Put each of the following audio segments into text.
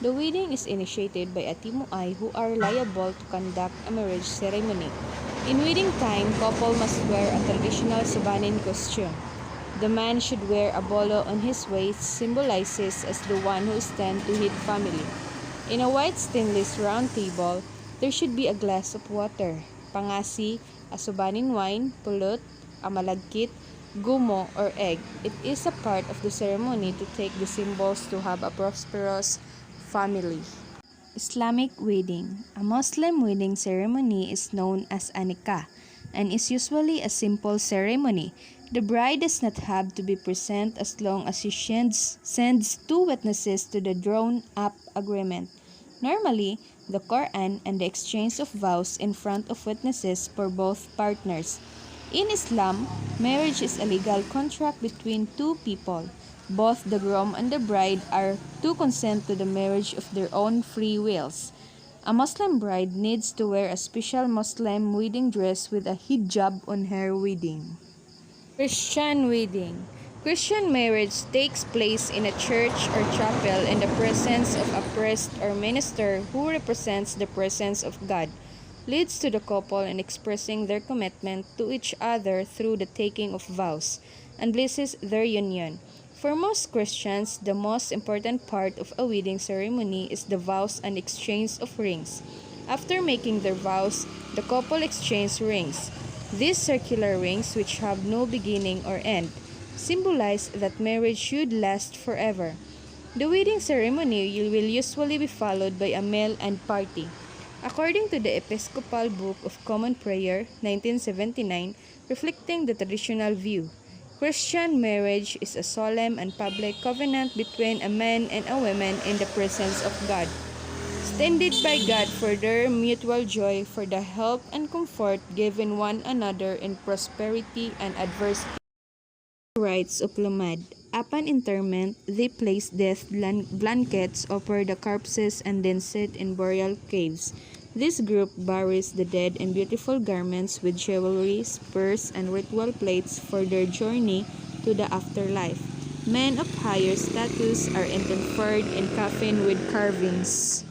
The wedding is initiated by a timuay who are liable to conduct a marriage ceremony. In wedding time, couple must wear a traditional Subanin costume. The man should wear a bolo on his waist, symbolizes as the one who stands to his family. In a white stainless round table, there should be a glass of water, pangasi, a Subanin wine, pulot, a malagkit, gumo, or egg. It is a part of the ceremony to take the symbols to have a prosperous family. Islamic wedding. A Muslim wedding ceremony is known as a nikah and is usually a simple ceremony. The bride does not have to be present as long as she sends two witnesses to the drawn-up agreement. Normally, the Quran and the exchange of vows in front of witnesses for both partners. In Islam, marriage is a legal contract between two people. Both the groom and the bride are to consent to the marriage of their own free wills. A Muslim bride needs to wear a special Muslim wedding dress with a hijab on her wedding. Christian wedding. Christian marriage takes place in a church or chapel in the presence of a priest or minister who represents the presence of God, leads to the couple in expressing their commitment to each other through the taking of vows, and blesses their union. For most Christians, the most important part of a wedding ceremony is the vows and exchange of rings. After making their vows, the couple exchange rings. These circular rings, which have no beginning or end, symbolize that marriage should last forever. The wedding ceremony will usually be followed by a meal and party. According to the Episcopal Book of Common Prayer, 1979, reflecting the traditional view, Christian marriage is a solemn and public covenant between a man and a woman in the presence of God, extended by God for their mutual joy, for the help and comfort given one another in prosperity and adversity. Rites of Lumad. Upon interment, they place death blankets over the corpses and then sit in burial caves. This group buries the dead in beautiful garments with jewelry, spurs, and ritual plates for their journey to the afterlife. Men of higher status are interred in coffins with carvings.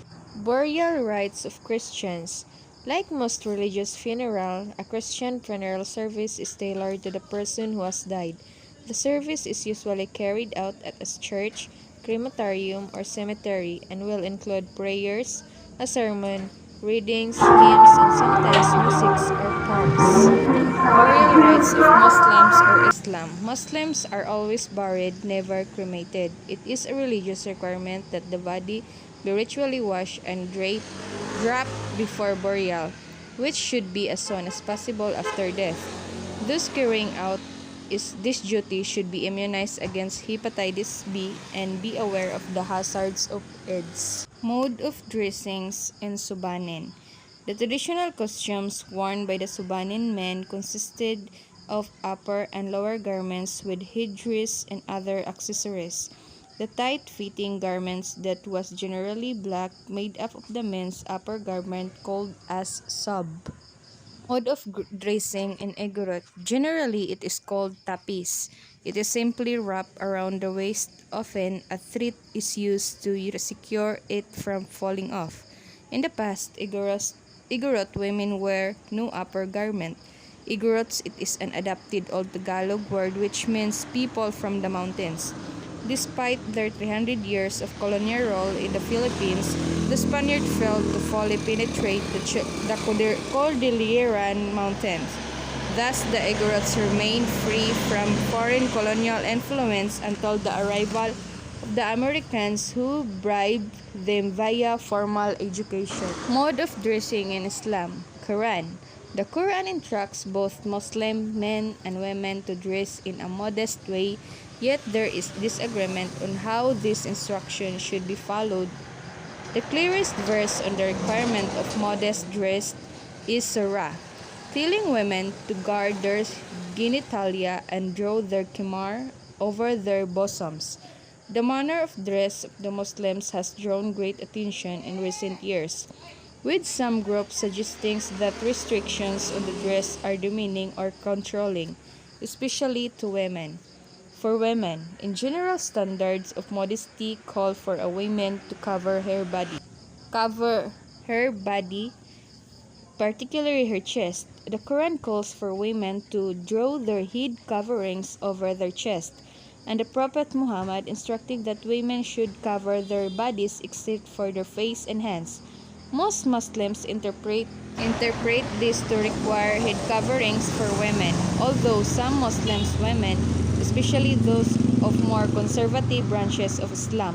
Burial rites of Christians. Like most religious funeral, a Christian funeral service is tailored to the person who has died. The service is usually carried out at a church, crematorium, or cemetery and will include prayers, a sermon, readings, hymns, and sometimes music or poems. Burial rites of Muslims or Islam. Muslims are always buried, never cremated. It is a religious requirement that the body be ritually washed and draped before burial, which should be as soon as possible after death. Those carrying out this duty should be immunized against hepatitis B and be aware of the hazards of AIDS. Mode of dressings in Subanin. The traditional costumes worn by the Subanin men consisted of upper and lower garments with headdress and other accessories. The tight-fitting garments that was generally black made up of the men's upper garment called as sab. Mode of dressing in Igorot. Generally, it is called tapis. It is simply wrapped around the waist. Often, a thread is used to secure it from falling off. In the past, Igorot women wear no upper garment. Igorots, it is an adapted Old Tagalog word which means people from the mountains. Despite their 300 years of colonial role in the Philippines, the Spaniards failed to fully penetrate the Cordilleran Mountains. Thus, the Igorots remained free from foreign colonial influence until the arrival of the Americans who bribed them via formal education. Mode of dressing in Islam. Quran. The Quran instructs both Muslim men and women to dress in a modest way, yet there is disagreement on how this instruction should be followed. The clearest verse on the requirement of modest dress is Surah, telling women to guard their genitalia and draw their khimar over their bosoms. The manner of dress of the Muslims has drawn great attention in recent years, with some groups suggesting that restrictions on the dress are demeaning or controlling, especially to women. For women, in general, standards of modesty call for a woman to cover her body, particularly her chest. The Quran calls for women to draw their head coverings over their chest, and the Prophet Muhammad instructed that women should cover their bodies except for their face and hands. Most Muslims interpret this to require head coverings for women, although some Muslims women, especially those of more conservative branches of Islam,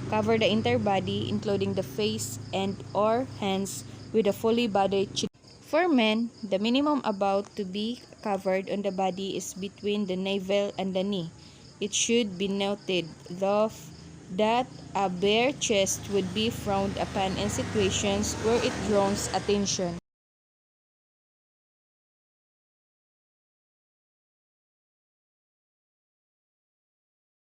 cover the entire body, including the face and or hands, with a fully bodied chidor. For men, the minimum about to be covered on the body is between the navel and the knee. It should be noted, though, that a bare chest would be frowned upon in situations where it draws attention.